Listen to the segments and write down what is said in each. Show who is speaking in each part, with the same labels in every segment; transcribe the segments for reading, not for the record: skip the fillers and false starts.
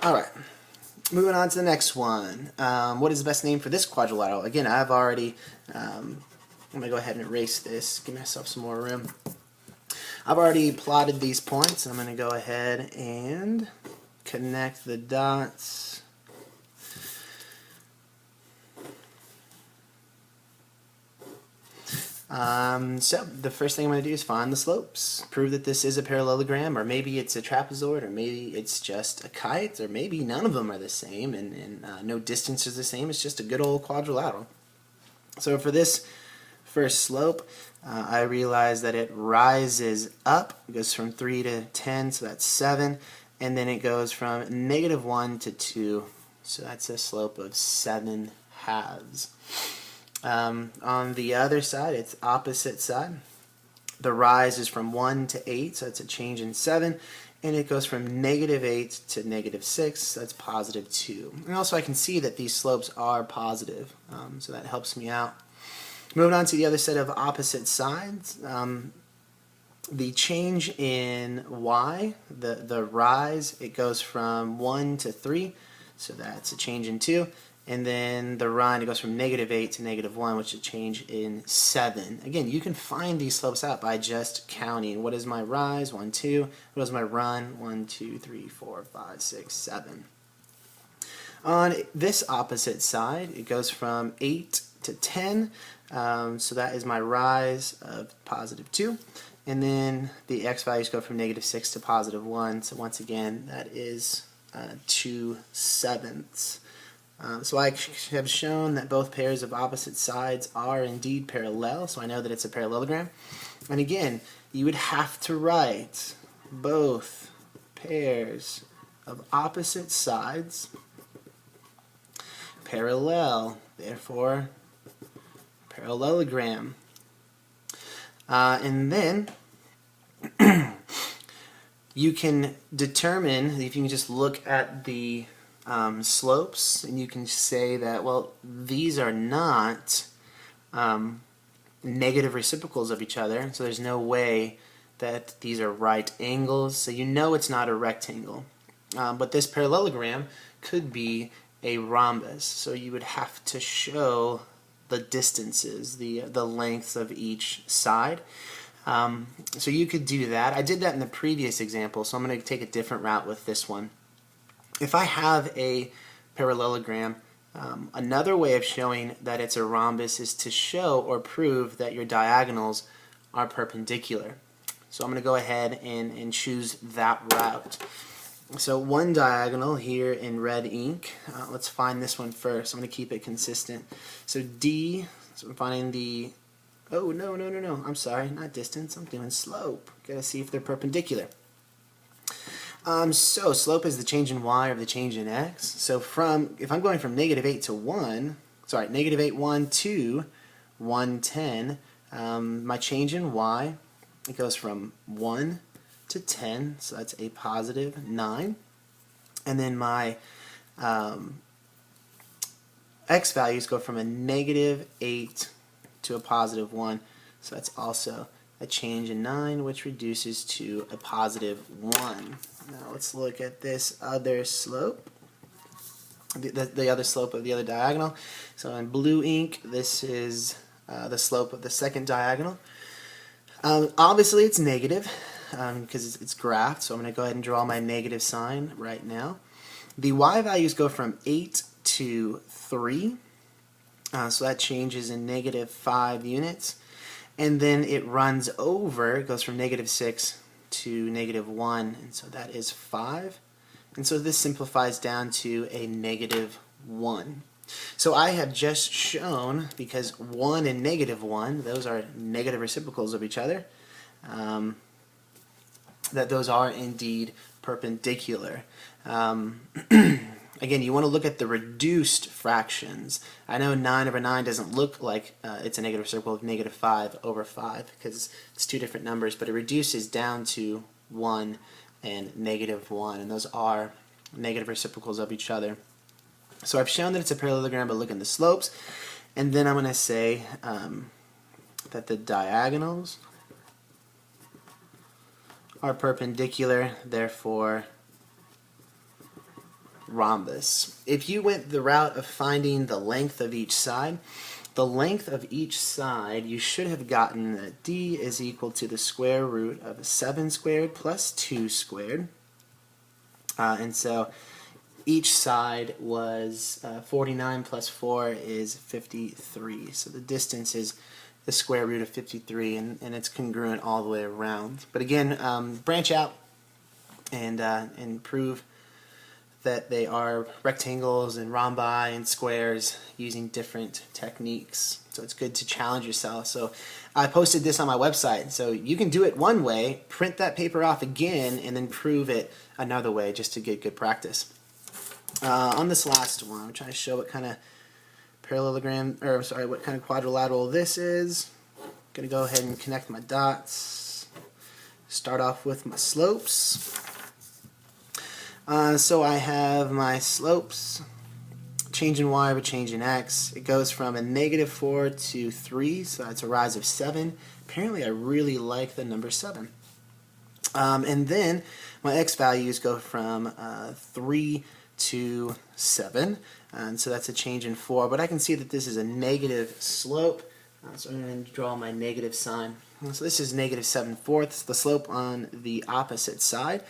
Speaker 1: Alright, moving on to the next one. What is the best name for this quadrilateral? Again, I've already, I'm going to go ahead and erase this, give myself some more room. I've already plotted these points. I'm going to go ahead and connect the dots. So the first thing I'm going to do is find the slopes, prove that this is a parallelogram, or maybe it's a trapezoid, or maybe it's just a kite, or maybe none of them are the same, and no distance is the same. It's just a good old quadrilateral. So for this first slope, I realize that it rises up. It goes from 3 to 10, so that's 7, and then it goes from -1 to 2, so that's a slope of 7 halves. On the other side, it's opposite side. The rise is from 1 to 8, so it's a change in 7, and it goes from -8 to -6, so that's +2. And also I can see that these slopes are positive, so that helps me out. Moving on to the other set of opposite sides, the change in y, the rise, it goes from 1 to 3, so that's a change in 2. And then the run, it goes from -8 to -1, which is a change in 7. Again, you can find these slopes out by just counting. What is my rise? 1, 2. What is my run? 1, 2, 3, 4, 5, 6, 7. On this opposite side, it goes from 8 to 10. So that is my rise of +2. And then the x values go from -6 to +1. So once again, that is 2/7. So I have shown that both pairs of opposite sides are indeed parallel, so I know that it's a parallelogram. And again, you would have to write both pairs of opposite sides parallel, therefore parallelogram. And then you can determine, if you can just look at the slopes, and you can say that, well, these are not negative reciprocals of each other, so there's no way that these are right angles, so you know it's not a rectangle. But this parallelogram could be a rhombus, so you would have to show the distances, the lengths of each side. So you could do that. I did that in the previous example, so I'm going to take a different route with this one. If I have a parallelogram, another way of showing that it's a rhombus is to show or prove that your diagonals are perpendicular. So I'm going to go ahead and choose that route. So one diagonal here in red ink, let's find this one first. I'm going to keep it consistent. So D, so I'm finding the, oh no, I'm sorry, not distance, I'm doing slope. Got to see if they're perpendicular. So slope is the change in y or the change in x. So if I'm going from -8 to 1, sorry, -8, 1 to 110, my change in y, it goes from 1 to 10, so that's a +9. And then my x values go from a -8 to a +1, so that's also a change in 9, which reduces to a +1. Now let's look at this other slope, the other slope of the other diagonal. So in blue ink, this is the slope of the second diagonal. Obviously it's negative because it's graphed, so I'm going to go ahead and draw my negative sign right now. The y values go from 8 to 3, so that changes in -5 units. And then it runs over, it goes from -6 to -1, and so that is 5. And so this simplifies down to a -1. So I have just shown, because 1 and -1, those are negative reciprocals of each other, that those are indeed perpendicular. Again, you want to look at the reduced fractions. I know 9/9 doesn't look like it's a negative reciprocal of -5/5 because it's two different numbers, but it reduces down to 1 and -1, and those are negative reciprocals of each other. So I've shown that it's a parallelogram by looking at the slopes, and then I'm going to say that the diagonals are perpendicular, therefore rhombus. If you went the route of finding the length of each side, you should have gotten that d is equal to the square root of 7 squared plus 2 squared. And so each side was 49 plus 4 is 53. So the distance is the square root of 53, and it's congruent all the way around. But again, branch out and prove that they are rectangles and rhombi and squares using different techniques. So it's good to challenge yourself. So I posted this on my website. So you can do it one way, print that paper off again, and then prove it another way just to get good practice. On this last one, I'm trying to show what kind of what kind of quadrilateral this is. I'm going to go ahead and connect my dots. Start off with my slopes. So I have my slopes, change in y with change in x. It goes from a -4 to 3, so that's a rise of 7. Apparently I really like the number 7. And then my x values go from 3 to 7, and so that's a change in 4. But I can see that this is a negative slope, so I'm going to draw my negative sign. So this is -7/4, the slope on the opposite side.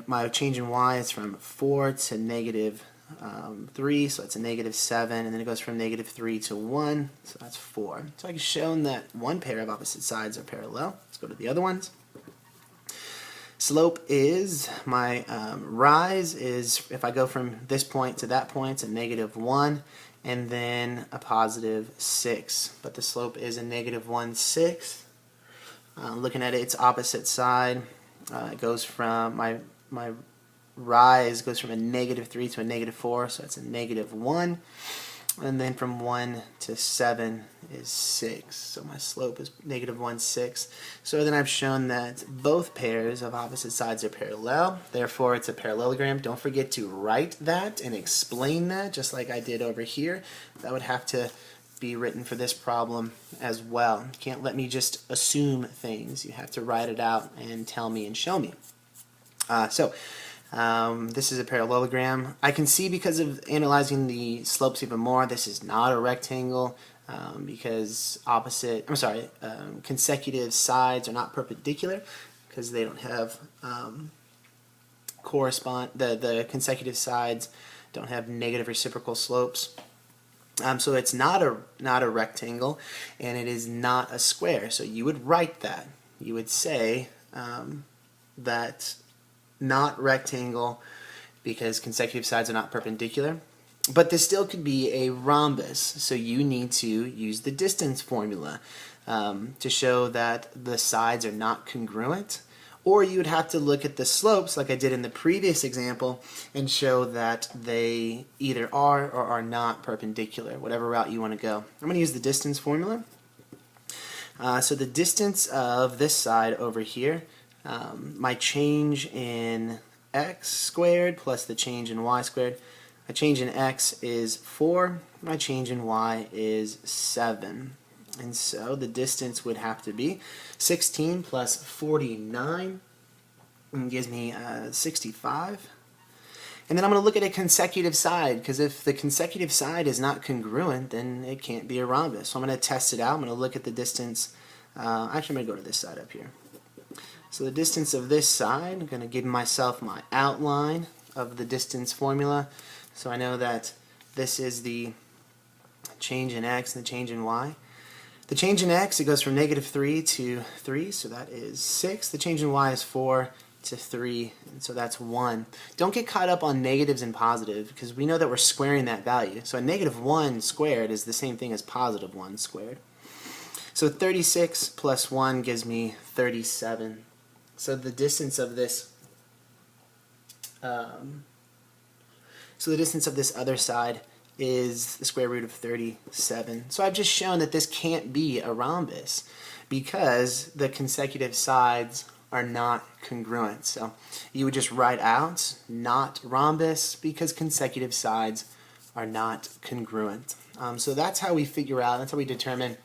Speaker 1: My change in y is from 4 to -3, so that's a -7, and then it goes from -3 to 1, so that's 4. So I've shown that one pair of opposite sides are parallel. Let's go to the other ones. Slope is, my rise is, if I go from this point to that point, it's a -1, and then a +6. But the slope is a -1/6. Looking at its opposite side, it goes from, my rise goes from a -3 to a -4, so that's a -1. And then from 1 to 7 is 6. So my slope is -1/6. So then I've shown that both pairs of opposite sides are parallel. Therefore, it's a parallelogram. Don't forget to write that and explain that, just like I did over here. That would have to be written for this problem as well. You can't let me just assume things. You have to write it out and tell me and show me. This is a parallelogram. I can see, because of analyzing the slopes even more, this is not a rectangle because consecutive sides are not perpendicular because they don't have the consecutive sides don't have negative reciprocal slopes. So it's not a rectangle, and it is not a square. So you would write that. You would say that not rectangle because consecutive sides are not perpendicular. But this still could be a rhombus, so you need to use the distance formula to show that the sides are not congruent. Or you would have to look at the slopes, like I did in the previous example, and show that they either are or are not perpendicular, whatever route you want to go. I'm going to use the distance formula. So the distance of this side over here, my change in x squared plus the change in y squared. My change in x is 4, my change in y is 7. And so the distance would have to be 16 plus 49, and gives me 65. And then I'm going to look at a consecutive side, because if the consecutive side is not congruent, then it can't be a rhombus. So I'm going to test it out. I'm going to look at the distance. Actually, I'm going to go to this side up here. So the distance of this side, I'm going to give myself my outline of the distance formula. So I know that this is the change in x and the change in y. The change in x, it goes from -3 to 3, so that is 6. The change in y is 4 to 3, and so that's 1. Don't get caught up on negatives and positive, because we know that we're squaring that value. So a -1 squared is the same thing as +1 squared. So 36 plus 1 gives me 37. So the distance of this other side is the square root of 37. So I've just shown that this can't be a rhombus because the consecutive sides are not congruent. So you would just write out not rhombus because consecutive sides are not congruent. So that's how we figure out, that's how we determine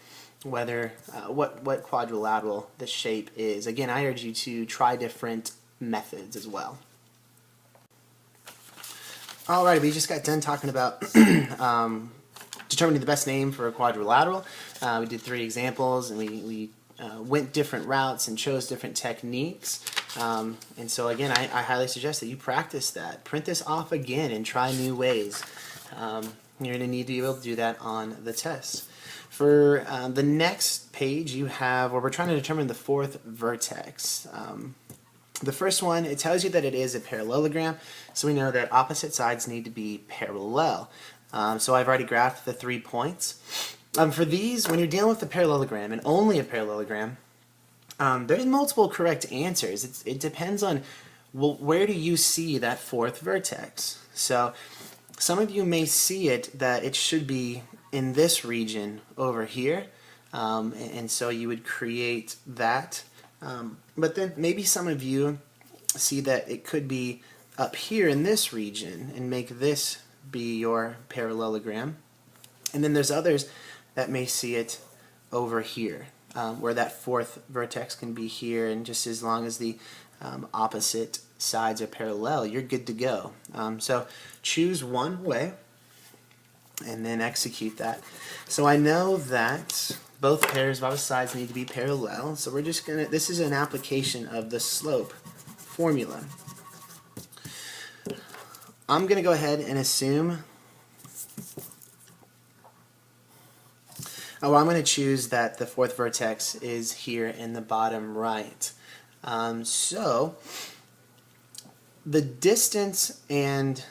Speaker 1: whether what quadrilateral the shape is. Again, I urge you to try different methods as well. Alrighty, we just got done talking about determining the best name for a quadrilateral. We did 3 examples, and we went different routes and chose different techniques. And so again, I highly suggest that you practice that. Print this off again and try new ways. You're going to need to be able to do that on the test. For the next page, you have where we're trying to determine the 4th vertex. The first one, it tells you that it is a parallelogram, so we know that opposite sides need to be parallel. So I've already graphed the 3 points. For these, when you're dealing with a parallelogram, and only a parallelogram, there's multiple correct answers. It depends on, well, where do you see that 4th vertex? So some of you may see it that it should be in this region over here, and so you would create that. But then maybe some of you see that it could be up here in this region and make this be your parallelogram. And then there's others that may see it over here, where that 4th vertex can be here, and just as long as the opposite sides are parallel, you're good to go. So choose one way and then execute that. So I know that both pairs of opposite sides need to be parallel, so we're just gonna, this is an application of the slope formula. I'm gonna go ahead and assume, I'm gonna choose that the 4th vertex is here in the bottom right. So the distance and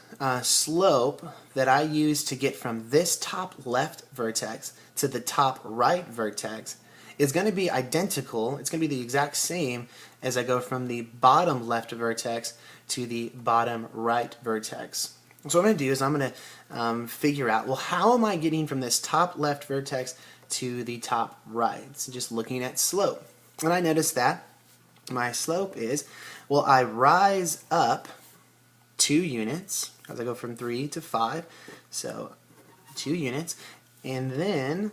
Speaker 1: slope that I use to get from this top left vertex to the top right vertex is going to be identical. It's going to be the exact same as I go from the bottom left vertex to the bottom right vertex. So what I'm going to do is I'm going to figure out, well, how am I getting from this top left vertex to the top right? So just looking at slope. And I notice that my slope is, well, I rise up 2 units as I go from 3 to 5, so 2 units, and then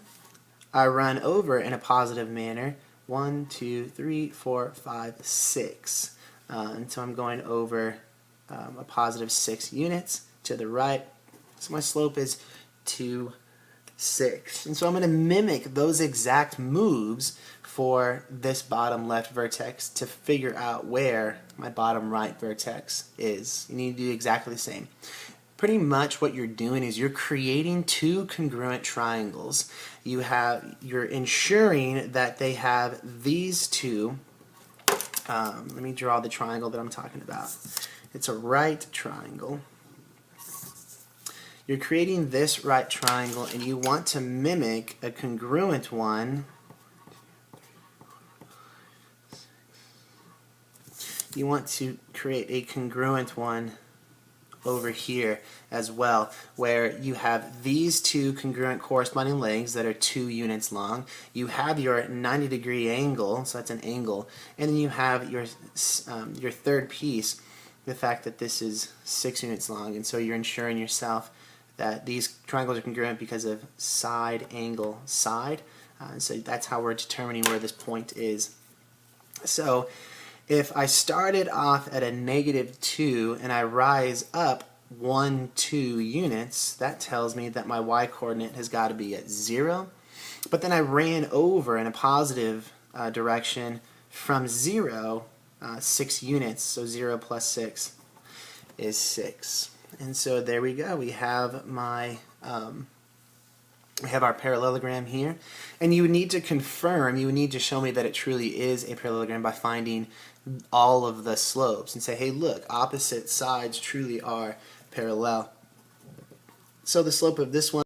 Speaker 1: I run over in a positive manner 1, 2, 3, 4, 5, 6. And so I'm going over a positive 6 units to the right. So my slope is 2, 6. And so I'm going to mimic those exact moves for this bottom left vertex to figure out where my bottom right vertex is. You need to do exactly the same. Pretty much what you're doing is you're creating 2 congruent triangles. You're ensuring that they have these 2. Let me draw the triangle that I'm talking about. It's a right triangle. You're creating this right triangle, and you want to mimic a congruent one. You want to create a congruent one over here as well, where you have these 2 congruent corresponding legs that are 2 units long. You have your 90-degree angle, so that's an angle, and then you have your 3rd piece, the fact that this is 6 units long, and so you're ensuring yourself that these triangles are congruent because of side, angle, side. So that's how we're determining where this point is. So if I started off at a -2 and I rise up 1, 2 units, that tells me that my y-coordinate has got to be at 0. But then I ran over in a positive direction from 0, 6 units, so 0 plus 6 is 6. And so there we go. We have we have our parallelogram here, and you would need to confirm, you would need to show me that it truly is a parallelogram by finding all of the slopes and say, hey, look, opposite sides truly are parallel. So the slope of this one